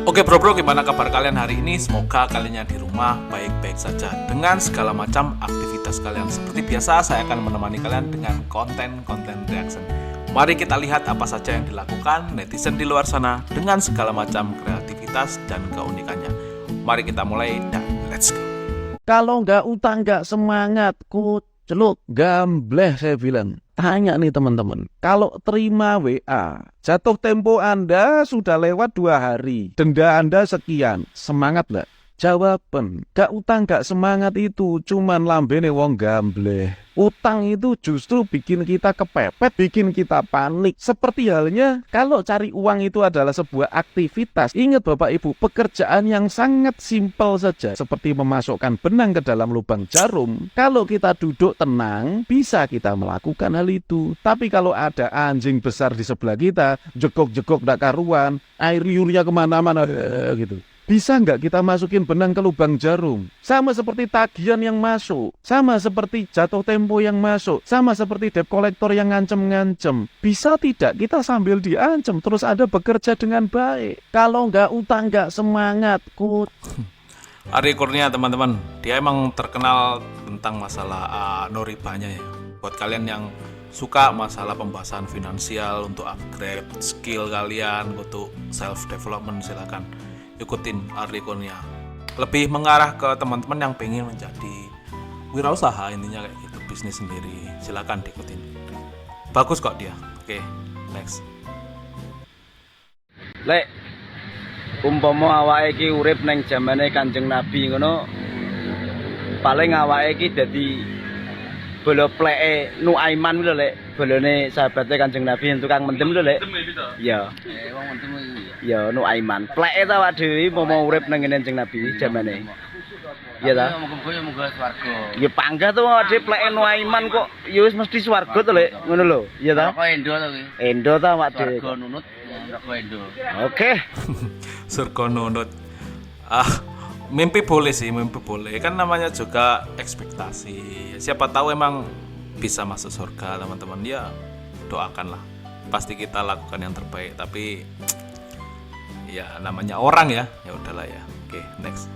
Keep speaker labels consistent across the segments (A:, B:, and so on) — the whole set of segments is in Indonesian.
A: Oke bro, gimana kabar kalian hari ini? Semoga kalian yang di rumah baik-baik saja dengan segala macam aktivitas kalian. Seperti biasa, saya akan menemani kalian dengan konten-konten reaction. Mari kita lihat apa saja yang dilakukan netizen di luar sana dengan segala macam kreativitas dan keunikannya. Mari kita mulai dan let's go.
B: Kalau nggak utang nggak semangat, kuceluk, gambleh saya bilang. Tanya nih teman-teman, kalau terima WA, jatuh tempo Anda sudah lewat 2 hari, denda Anda sekian, semangat nggak? Jawaban, gak utang gak semangat itu cuman lambene wong gambleh. Utang itu justru bikin kita kepepet, bikin kita panik. Seperti halnya kalau cari uang itu adalah sebuah aktivitas. Ingat Bapak Ibu, pekerjaan yang sangat simpel saja. Seperti memasukkan benang ke dalam lubang jarum. Kalau kita duduk tenang, bisa kita melakukan hal itu. Tapi kalau ada anjing besar di sebelah kita, jekok-jekok gak karuan, air liurnya kemana-mana gitu. Bisa nggak kita masukin benang ke lubang jarum? Sama seperti tagihan yang masuk, sama seperti jatuh tempo yang masuk, sama seperti debt collector yang ngancem-ngancem. Bisa tidak kita sambil diancem terus ada bekerja dengan baik? Kalau nggak utang nggak semangat,
A: Ari Kurnia teman-teman, dia emang terkenal tentang masalah no ribanya ya. Buat kalian yang suka masalah pembahasan finansial untuk upgrade skill kalian, untuk self development, silakan ikutin Ari Kurnia. Lebih mengarah ke teman-teman yang pengen menjadi wirausaha, intinya kayak gitu, bisnis sendiri, silakan diikutin. Bagus kok dia. Oke, next.
C: Lek umpama awake iki urip neng zamane Kanjeng Nabi ngono, paling awake iki dadi bola pleke Nuaiman lho lek, bolone sahabate Kanjeng Nabi yang tukang mendem lho lek. Iya. Wong mendem iki. Ya Nuaiman. Pleke ta awak dhewe mau urip nang ngene Kanjeng Nabi zamane. Iya ta? Muga-muga swarga. Ya panggah to awak dhewe pleke Nuaiman kok ya wis mesti swarga to lek, ngono lho. Iya ta? Kok endo to kuwi. Endo ta awak dhewe. Swarga nunut, neraka endo. Oke.
A: Surga nunut. Mimpi boleh sih, mimpi boleh. Kan namanya juga ekspektasi. Siapa tahu emang bisa masuk surga, teman-teman. Ya, doakanlah. Pasti kita lakukan yang terbaik. Tapi ya namanya orang ya. Ya udahlah ya. Oke, next.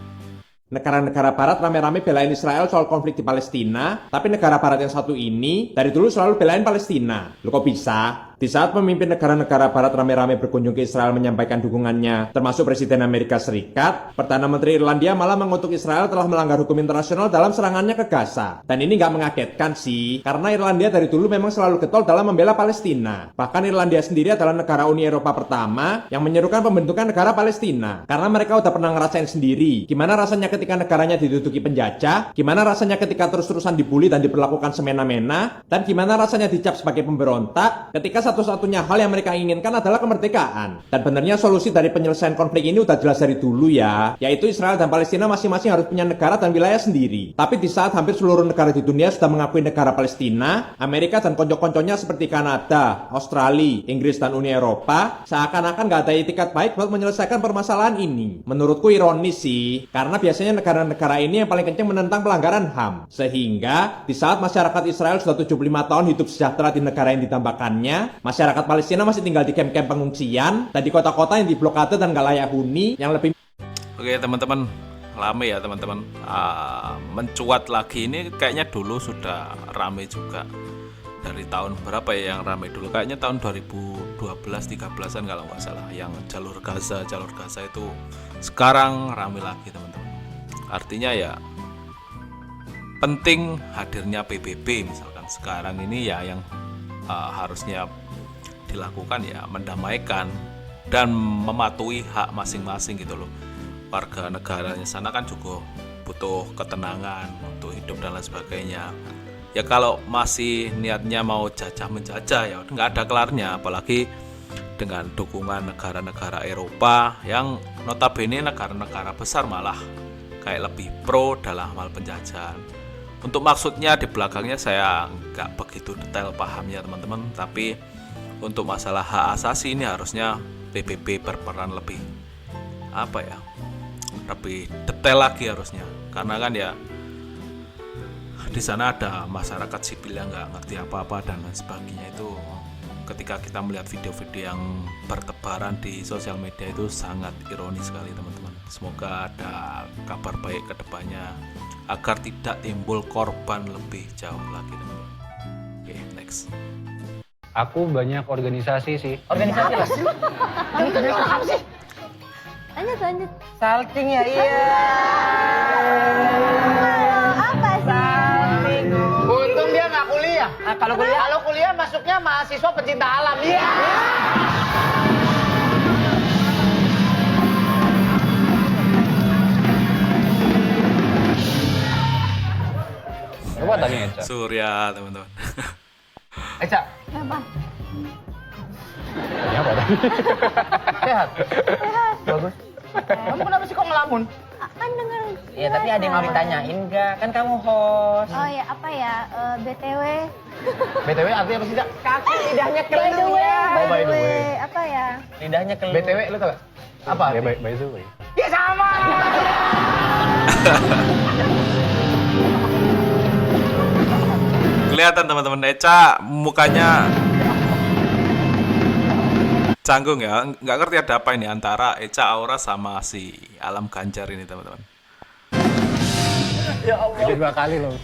D: Negara-negara barat rame-rame belain Israel soal konflik di Palestina, tapi negara barat yang satu ini dari dulu selalu belain Palestina. Loh kok bisa? Di saat pemimpin negara-negara barat rame-rame berkunjung ke Israel menyampaikan dukungannya, termasuk Presiden Amerika Serikat, Perdana Menteri Irlandia malah mengutuk Israel telah melanggar hukum internasional dalam serangannya ke Gaza. Dan ini nggak mengagetkan sih, karena Irlandia dari dulu memang selalu getol dalam membela Palestina. Bahkan Irlandia sendiri adalah negara Uni Eropa pertama yang menyerukan pembentukan negara Palestina. Karena mereka udah pernah ngerasain sendiri, gimana rasanya ketika negaranya diduduki penjajah, gimana rasanya ketika terus-terusan dibully dan diperlakukan semena-mena, dan gimana rasanya dicap sebagai pemberontak ketika satu-satunya hal yang mereka inginkan adalah kemerdekaan. Dan benernya solusi dari penyelesaian konflik ini udah jelas dari dulu ya, yaitu Israel dan Palestina masing-masing harus punya negara dan wilayah sendiri. Tapi di saat hampir seluruh negara di dunia sudah mengakui negara Palestina, Amerika dan konco-konconya seperti Kanada, Australia, Inggris, dan Uni Eropa seakan-akan gak ada itikat baik buat menyelesaikan permasalahan ini. Menurutku ironis sih, karena biasanya negara-negara ini yang paling kencang menentang pelanggaran HAM. Sehingga di saat masyarakat Israel sudah 75 tahun hidup sejahtera di negara yang didambakannya, masyarakat Palestina masih tinggal di kamp-kamp pengungsian dan di kota-kota yang diblokade dan gak layak huni yang lebih.
A: Oke teman-teman, rame ya teman-teman. Mencuat lagi ini kayaknya dulu sudah rame juga. Dari tahun berapa ya yang rame dulu? Kayaknya tahun 2012-13an kalau nggak salah. Yang jalur Gaza itu sekarang rame lagi teman-teman. Artinya ya penting hadirnya PBB misalkan sekarang ini ya, yang harusnya dilakukan ya mendamaikan dan mematuhi hak masing-masing gitu loh. Warga negaranya sana kan juga butuh ketenangan untuk hidup dan lain sebagainya. Ya kalau masih niatnya mau jajah menjajah ya nggak ada kelarnya, apalagi dengan dukungan negara-negara Eropa yang notabene negara-negara besar malah kayak lebih pro dalam hal penjajahan. Untuk maksudnya di belakangnya saya nggak begitu detail pahamnya teman-teman, tapi untuk masalah hak asasi ini harusnya PBB berperan lebih lebih detail lagi harusnya, karena kan ya di sana ada masyarakat sipil yang nggak ngerti apa-apa dan lain sebagainya. Itu ketika kita melihat video-video yang bertebaran di sosial media itu sangat ironis sekali teman-teman. Semoga ada kabar baik ke depannya agar tidak timbul korban lebih jauh lagi teman-teman. Oke, next.
E: Aku banyak organisasi sih.
F: Organisasi lah. Apa sih? Lanjut.
G: Salting ya, iya.
F: Apa sih?
G: Untung dia nggak kuliah.
F: Ah,
G: Kalau kuliah masuknya mahasiswa pecinta alam. Iya.
E: Coba tanya Eca.
A: Surya teman-teman.
G: Eca,
F: Apa?
E: Tanya apa tadi?
G: sehat? Bagus. Kamu kenapa sih kok ngelamun?
F: Kan denger.
G: Iya, tapi ada yang mau ditanyain nggak? Kan kamu host.
F: Oh ya, apa ya? BTW.
G: BTW artinya apa sih, Cak? Kaki lidahnya
F: By the way.
G: keleleng.
E: Oh, by the way.
F: Apa ya?
G: Lidahnya keleleng.
E: BTW lu tau gak?
G: Apa?
E: Ya, by the way.
G: Ya sama.
A: Kelihatan teman-teman, Eca mukanya canggung ya. Nggak ngerti ada apa ini antara Eca Aura sama si Alam Ganjar ini teman-teman.
E: Itu 2 kali loh.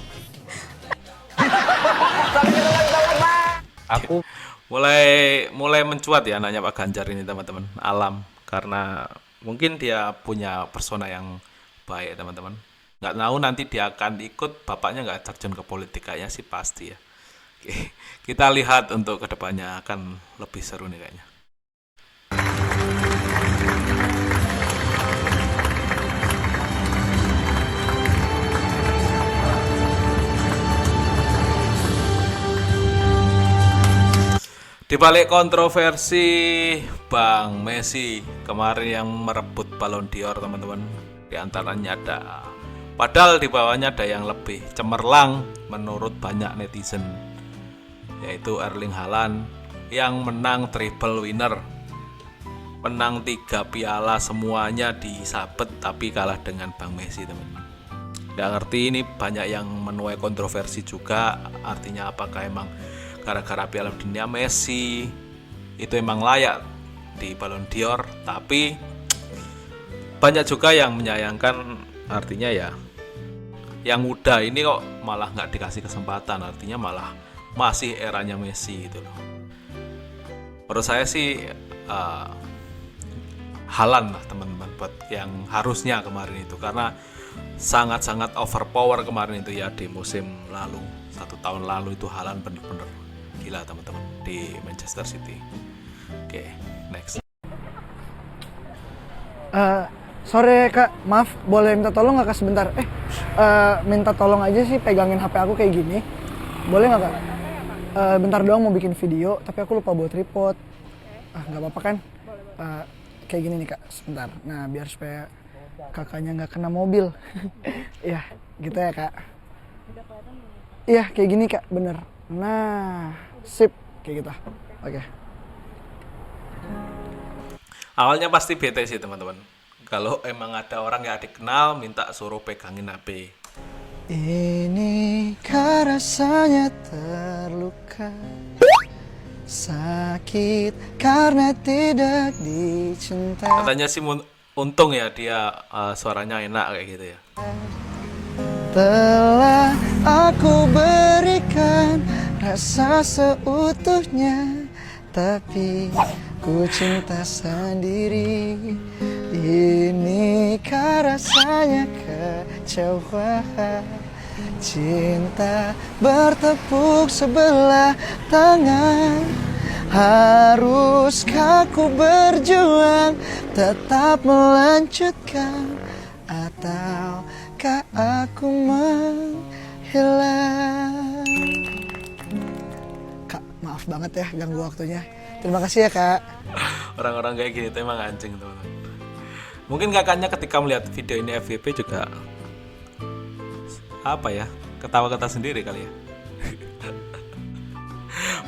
E: Aku
A: mulai mencuat ya anaknya Pak Ganjar ini teman-teman, Alam, karena mungkin dia punya persona yang baik teman-teman. Nggak tahu nanti dia akan ikut, bapaknya nggak terjun ke politik kayaknya sih pasti ya. Oke, kita lihat untuk kedepannya akan lebih seru nih kayaknya. Di balik kontroversi Bang Messi kemarin yang merebut Ballon d'Or teman-teman, di antaranya padahal di bawahnya ada yang lebih cemerlang menurut banyak netizen, yaitu Erling Haaland yang menang triple winner, menang 3 piala semuanya disabet tapi kalah dengan Bang Messi teman-teman. Nggak ngerti, ini banyak yang menuai kontroversi juga, artinya apakah emang gara-gara Piala Dunia Messi itu emang layak di Ballon d'Or, tapi banyak juga yang menyayangkan, artinya ya yang muda ini kok malah nggak dikasih kesempatan, artinya malah masih eranya Messi gitu loh. Menurut saya sih Haaland lah teman-teman buat yang harusnya kemarin itu, karena sangat-sangat overpower kemarin itu ya di musim lalu, 1 tahun lalu itu Haaland bener-bener gila teman-teman di Manchester City. Oke, next.
H: Sore kak, maaf boleh minta tolong nggak kak sebentar? Minta tolong aja sih pegangin HP aku kayak gini. Boleh nggak kak? Bentar doang mau bikin video, tapi aku lupa bawa tripod. Nggak apa-apa kan? Kayak gini nih kak, sebentar. Nah biar supaya kakaknya nggak kena mobil. Iya, gitu ya kak. Iya kayak gini kak, bener. Nah, sip kayak gitu. Oke.
A: Awalnya pasti bete sih teman-teman, kalau emang ada orang yang dikenal minta suruh pegangin HP.
H: Inikah rasanya terluka, sakit karena tidak dicinta.
A: Katanya sih untung ya dia suaranya enak kayak gitu ya.
H: Telah aku berikan rasa seutuhnya, tapi ku cinta sendiri. Inikah rasanya kecewa, cinta bertepuk sebelah tangan. Haruskah ku berjuang tetap melanjutkan, ataukah aku menghilang? Kak, maaf banget ya ganggu waktunya. Terima kasih ya kak.
A: Orang-orang kayak gini tuh emang anjing teman-teman. Mungkin kakaknya ketika melihat video ini FYP juga apa ya, ketawa-ketawa sendiri kali ya.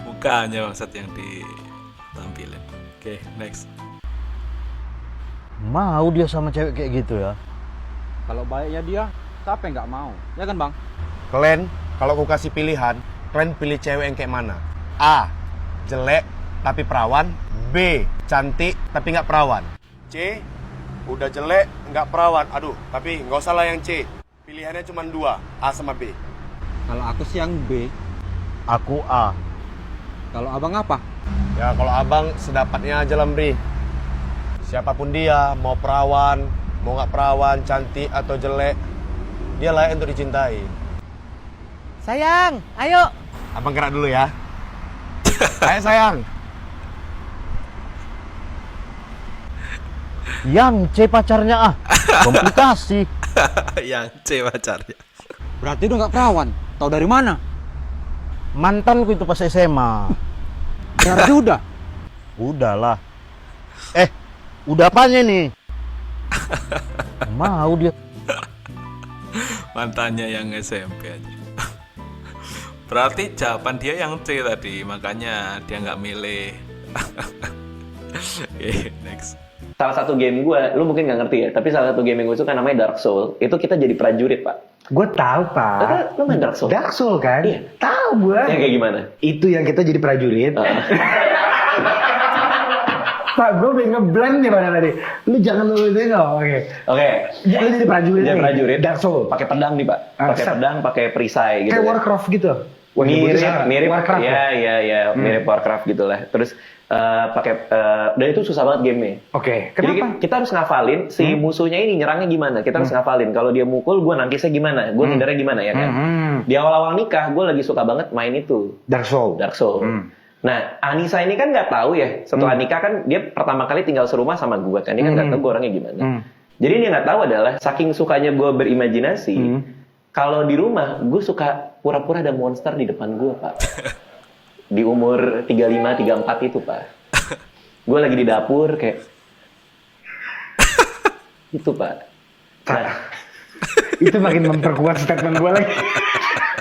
A: Mukanya maksud yang ditampilin. Oke, next.
I: Mau dia sama cewek kayak gitu ya?
J: Kalau baiknya dia, siapa yang nggak mau? Ya kan bang?
K: Kalian, kalau aku kasih pilihan, kalian pilih cewek yang kayak mana? A. Jelek, tapi perawan. B. Cantik tapi nggak perawan. C. Udah jelek nggak perawan. Aduh, tapi nggak usah lah yang C. Pilihannya cuma 2, A sama B.
J: Kalau aku sih yang B.
I: Aku A.
J: Kalau abang apa?
K: Ya kalau abang sedapatnya aja Lamri. Siapapun dia, mau perawan, mau nggak perawan, cantik atau jelek, dia layak untuk dicintai.
G: Sayang, ayo.
K: Abang gerak dulu ya. Ayo sayang.
I: Yang C pacarnya A. Komplikasi.
A: Yang C pacarnya.
J: Berarti udah nggak perawan. Tahu dari mana?
I: Mantanku itu pas SMA.
J: Berarti udah.
I: Udahlah. Udah apanya nih? Mau dia.
A: Mantannya yang SMP aja. Berarti jawaban dia yang C tadi, makanya dia nggak milih. Oke, next.
L: Salah satu game gue, lu mungkin nggak ngerti ya, tapi salah satu game yang gue suka namanya Dark Soul. Itu kita jadi prajurit, Pak.
M: Gue tahu, Pak.
L: Lu main Dark Soul?
M: Dark Soul kan?
L: Iya.
M: Tahu gue.
L: Yang kayak gimana?
M: Itu yang kita jadi prajurit. Pak, gue pengen nge-blend nih pada tadi. Lu jangan lu itu nggak? Oke. Lu jadi prajurit.
L: Jadi
M: nih.
L: prajurit.
M: Dark Soul.
L: Pakai pedang nih, Pak. Pakai pedang, pakai perisai gitu.
M: Kayak
L: ya.
M: Warcraft gitu.
L: Mirip
M: Warcraft.
L: Ya, mirip Warcraft gitulah. Terus dan itu susah banget gamenya.
M: Oke.
L: Jadi
M: Kenapa?
L: kita harus ngafalin si musuhnya ini nyerangnya gimana. Kita harus ngafalin. Kalau dia mukul, gue nangisnya gimana. Gue hindarnya gimana ya kan. Di awal-awal nikah, gue lagi suka banget main itu.
M: Dark Soul.
L: Nah, Anissa ini kan nggak tahu ya. Setelah nikah kan dia pertama kali tinggal serumah sama gue kan. Dia kan nggak tahu gue orangnya gimana. Jadi dia nggak tahu adalah saking sukanya gue berimajinasi. Kalau di rumah, gue suka pura-pura ada monster di depan gue, Pak. Di umur 35, 34 itu, Pak. Gue lagi di dapur kayak itu, Pak. Nah,
M: Itu makin memperkuat statement gue lagi.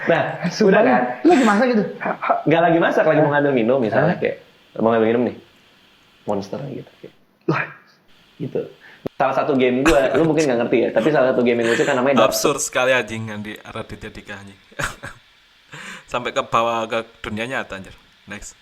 L: nah udah kan?
M: Lu lagi masak gitu?
L: Nggak lagi masak, lagi mau ngambil minum misalnya kayak mau ngambil minum nih, monster gitu. Kayak. Gitu. Salah satu game gue, lu mungkin nggak ngerti ya, tapi salah satu game yang gue suka namanya Dark Soul.
A: Absurd sekali anjing yang di Raditya Dika anjing. Sampai ke bawah ke dunia nyata anjir. Next.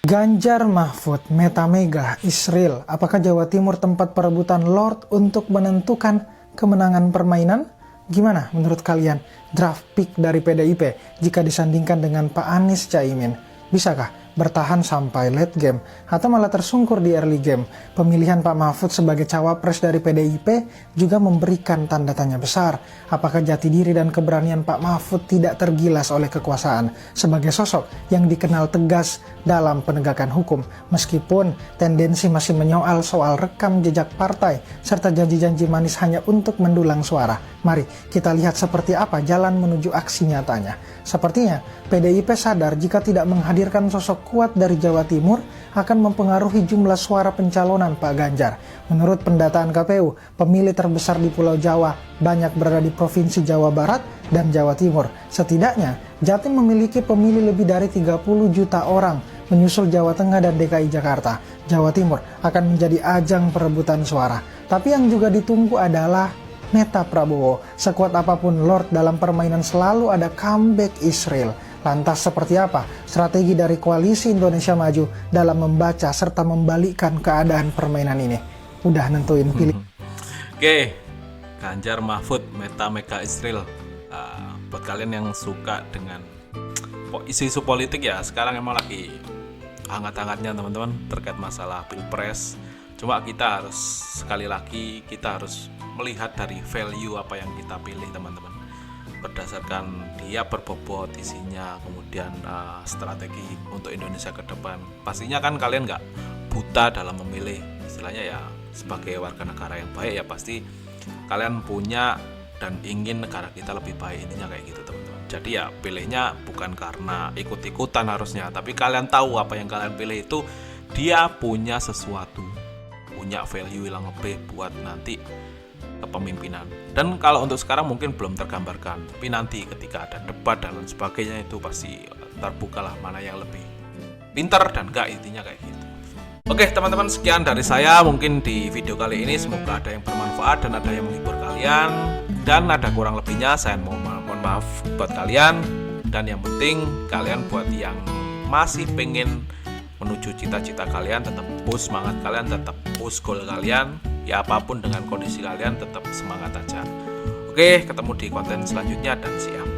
H: Ganjar Mahfud, Meta Mega, Israel. Apakah Jawa Timur tempat perebutan Lord untuk menentukan kemenangan permainan? Gimana menurut kalian draft pick dari PDIP jika disandingkan dengan Pak Anies Caimin? Bisakah bertahan sampai late game atau malah tersungkur di early game? Pemilihan Pak Mahfud sebagai cawapres dari PDIP juga memberikan tanda tanya besar. Apakah jati diri dan keberanian Pak Mahfud tidak tergilas oleh kekuasaan sebagai sosok yang dikenal tegas dalam penegakan hukum, meskipun tendensi masih menyoal soal rekam jejak partai serta janji-janji manis hanya untuk mendulang suara. Mari kita lihat seperti apa jalan menuju aksi nyatanya. Sepertinya PDIP sadar jika tidak menghadirkan sosok kuat dari Jawa Timur akan mempengaruhi jumlah suara pencalonan Pak Ganjar. Menurut pendataan KPU, pemilih terbesar di Pulau Jawa banyak berada di Provinsi Jawa Barat dan Jawa Timur. Setidaknya, Jatim memiliki pemilih lebih dari 30 juta orang, menyusul Jawa Tengah dan DKI Jakarta. Jawa Timur akan menjadi ajang perebutan suara. Tapi yang juga ditunggu adalah Meta Prabowo. Sekuat apapun Lord dalam permainan selalu ada comeback Israel. Lantas seperti apa strategi dari koalisi Indonesia Maju dalam membaca serta membalikkan keadaan permainan ini? Udah nentuin pilih.
A: Oke, Ganjar Mahfud, Meta Mega Israel. Buat kalian yang suka dengan isu-isu politik ya, sekarang emang lagi hangat-hangatnya teman-teman terkait masalah pilpres. Cuma kita harus sekali lagi kita harus melihat dari value apa yang kita pilih teman-teman, berdasarkan dia berbobot isinya, kemudian strategi untuk Indonesia ke depan. Pastinya kan kalian nggak buta dalam memilih, istilahnya ya sebagai warga negara yang baik ya pasti kalian punya dan ingin negara kita lebih baik, intinya kayak gitu teman-teman. Jadi ya pilihnya bukan karena ikut-ikutan harusnya, tapi kalian tahu apa yang kalian pilih itu dia punya sesuatu, punya value yang lebih buat nanti kepemimpinan. Dan kalau untuk sekarang mungkin belum tergambarkan, tapi nanti ketika ada debat dan lain sebagainya itu pasti terbukalah mana yang lebih pintar dan enggak, intinya kayak gitu. Oke teman-teman, sekian dari saya mungkin di video kali ini, semoga ada yang bermanfaat dan ada yang menghibur kalian, dan ada kurang lebihnya saya mohon maaf buat kalian. Dan yang penting kalian buat yang masih pengen menuju cita-cita kalian, tetap push semangat kalian, tetap push goal kalian. Ya apapun dengan kondisi kalian tetap semangat aja. Oke, ketemu di konten selanjutnya dan siap.